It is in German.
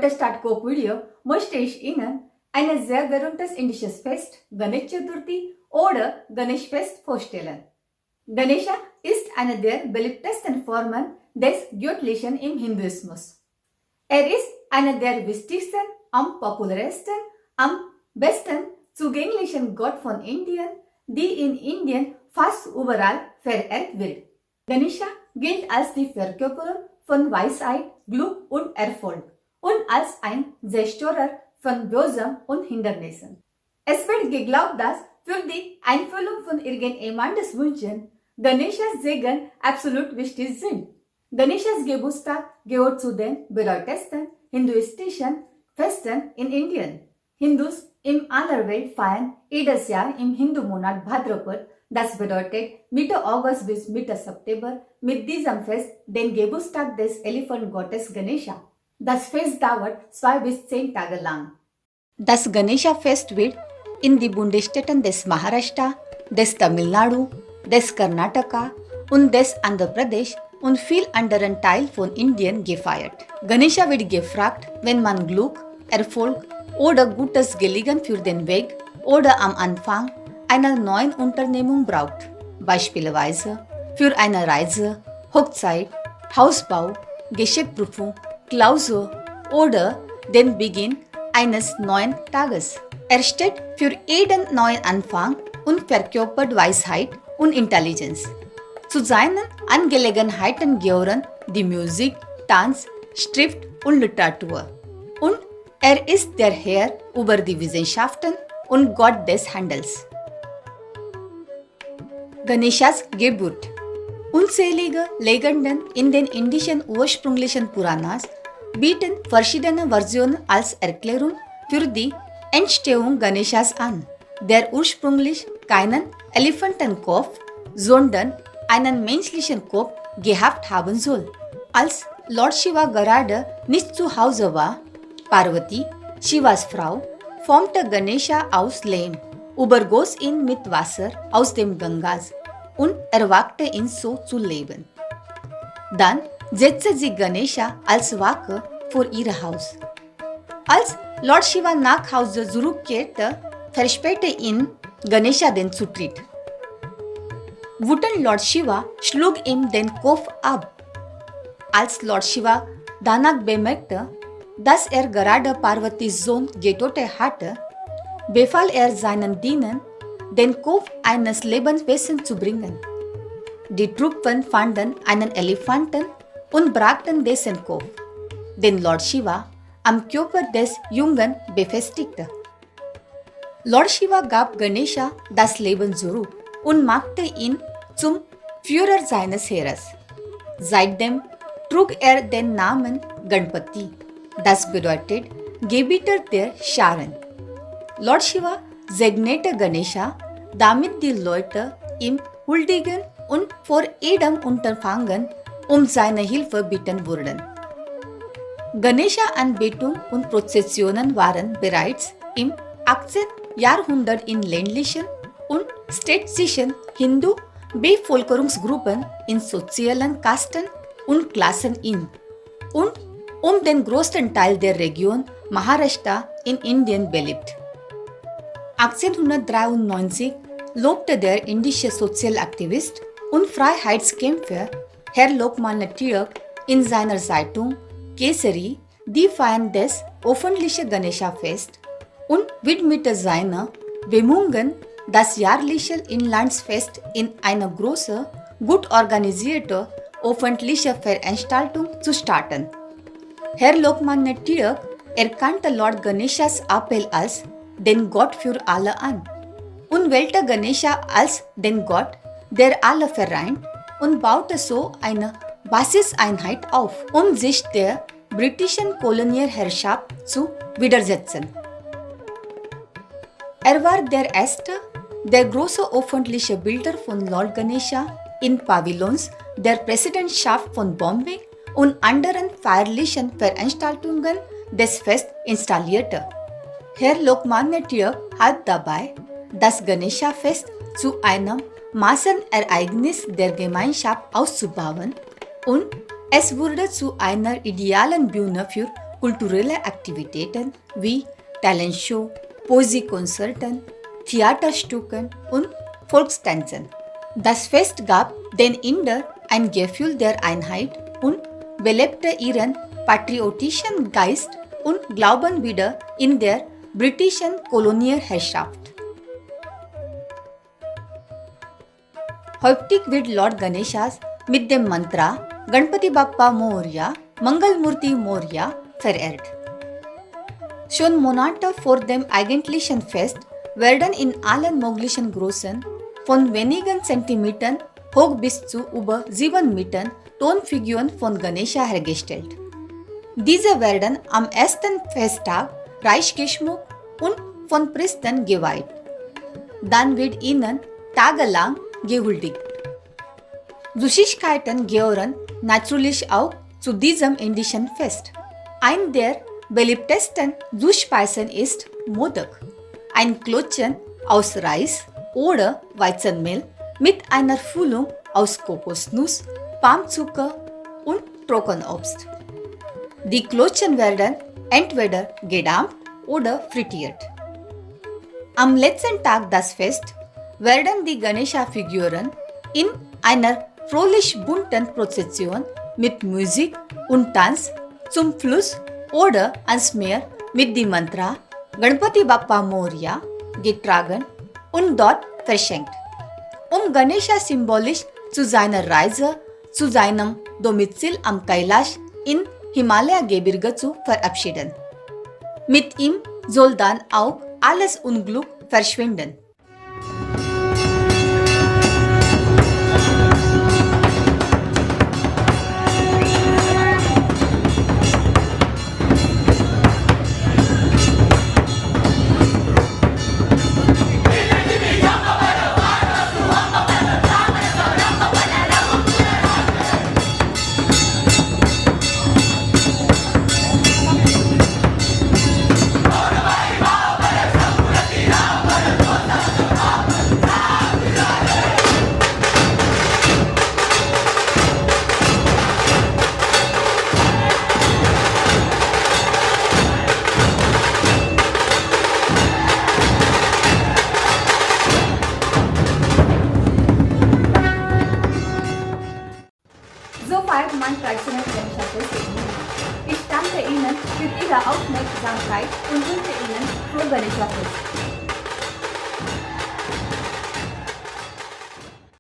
Heute startet Video möchte ich Ihnen ein sehr berühmtes indisches Fest, Ganesh Chaturthi oder Ganesh-Fest vorstellen. Ganesha ist eine der beliebtesten Formen des Göttlichen im Hinduismus. Er ist einer der wichtigsten, am populärsten, am besten zugänglichen Gott von Indien, die in Indien fast überall verehrt wird. Ganesha gilt als die Verkörperung von Weisheit, Glück und Erfolg und als ein Zerstörer von Bösem und Hindernissen. Es wird geglaubt, dass für die Erfüllung von irgendjemandes Wünschen Ganeshas Segen absolut wichtig sind. Ganeshas Geburtstag gehört zu den bedeutendsten hinduistischen Festen in Indien. Hindus in aller Welt feiern jedes Jahr im Hindu-Monat Bhadrapad, das bedeutet Mitte August bis Mitte September, mit diesem Fest den Geburtstag des Elefantgottes Ganesha. Das Fest dauert 2 bis 10 Tage lang. Das Ganesha-Fest wird in die Bundesstaaten des Maharashtra, des Tamil Nadu, des Karnataka und des Andhra Pradesh und viel anderen Teilen von Indien gefeiert. Ganesha wird gefragt, wenn man Glück, Erfolg oder gutes Gelingen für den Weg oder am Anfang einer neuen Unternehmung braucht. Beispielsweise für eine Reise, Hochzeit, Hausbau, Geschäftsprüfung, Klausur oder den Beginn eines neuen Tages. Er steht für jeden neuen Anfang und verkörpert Weisheit und Intelligenz. Zu seinen Angelegenheiten gehören die Musik, Tanz, Schrift und Literatur. Und er ist der Herr über die Wissenschaften und Gott des Handels. Ganeshas Geburt. Unzählige Legenden in den indischen ursprünglichen Puranas bieten verschiedene Versionen als Erklärung für die Entstehung Ganeshas an, der ursprünglich keinen Elefantenkopf, sondern einen menschlichen Kopf gehabt haben soll. Als Lord Shiva gerade nicht zu Hause war, Parvati, Shivas Frau, formte Ganesha aus Lehm, übergoss ihn mit Wasser aus dem Gangas und erwagte ihn so zu leben. Dann setzte sie Ganesha als Wache vor ihr Haus. Als Lord Shiva nach Hause zurückkehrte, versperrte ihn Ganesha den Zutritt. Wütend Lord Shiva schlug ihm den Kopf ab. Als Lord Shiva danach bemerkte, dass er gerade Parvatis Sohn getötet hatte, befahl er seinen Dienern, den Kopf eines Lebewesens zu bringen. Die Truppen fanden einen Elefanten und brachten dessen Kopf, den Lord Shiva am Körper des Jungen befestigte. Lord Shiva gab Ganesha das Leben zurück und machte ihn zum Führer seines Heeres. Seitdem trug er den Namen Ganpati, das bedeutet Gebieter der Scharen. Lord Shiva segnete Ganesha, damit die Leute ihm huldigen und vor jedem Unterfangen um seine Hilfe bitten würden. Ganesha-Anbetung und Prozessionen waren bereits im 18. Jahrhundert in ländlichen und städtischen Hindu-Bevölkerungsgruppen in sozialen Kasten und Klassen in und um den größten Teil der Region Maharashtra in Indien beliebt. 1893 lobte der indische Sozialaktivist und Freiheitskämpfer Herr Lokmanya Tilak in seiner Zeitung Kesari die Feiern des öffentlichen Ganesha-Fest und widmete seine Bemühungen, das jährliche Inlandsfest in eine große, gut organisierte öffentliche Veranstaltung zu starten. Herr Lokmanya Tilak erkannte Lord Ganeshas Appell als den Gott für alle an und wählte Ganesha als den Gott, der alle vereint, und baute so eine Basiseinheit auf, um sich der britischen Kolonialherrschaft zu widersetzen. Er war der erste, der große öffentliche Bilder von Lord Ganesha in Pavillons der Präsidentschaft von Bombay und anderen feierlichen Veranstaltungen des Fests installierte. Herr Lokmanya Tilak hat dabei das Ganesha-Fest zu einem Massenereignis der Gemeinschaft auszubauen und es wurde zu einer idealen Bühne für kulturelle Aktivitäten wie Talentshow, Poesiekonzerten, Theaterstücken und Volkstänzen. Das Fest gab den Indern ein Gefühl der Einheit und belebte ihren patriotischen Geist und Glauben wieder in der britischen Kolonialherrschaft. Häufig wird Lord Ganeshas mit dem Mantra Ganpati Bappa Moria, Mangalmurti Moria verehrt. Schon Monate vor dem eigentlichen Fest werden in allen möglichen Größen von wenigen Zentimetern hoch bis zu über 7 Metern Tonfiguren von Ganesha hergestellt. Diese werden am ersten Festtag reich geschmückt und von Priestern geweiht. Dann wird ihnen tagelang gehuldigt. Süßigkeiten gehören natürlich auch zu diesem indischen Fest. Eine der beliebtesten Süßspeisen ist Modak, ein Klötzchen aus Reis oder Weizenmehl mit einer Füllung aus Kokosnuss, Palmzucker und Trockenobst. Die Klötzchen werden entweder gedampft oder frittiert. Am letzten Tag des Festes werden die Ganesha-Figuren in einer fröhlich bunten Prozession mit Musik und Tanz zum Fluss oder ans Meer mit dem Mantra Ganpati Bappa Moria getragen und dort verschenkt, um Ganesha symbolisch zu seiner Reise zu seinem Domizil am Kailash in Himalaya-Gebirge zu verabschieden. Mit ihm soll dann auch alles Unglück verschwinden. So feiert man traditionell Ganesha-Fest in Indien. Ich danke Ihnen für Ihre Aufmerksamkeit und wünsche Ihnen frohe Ganesha-Fest.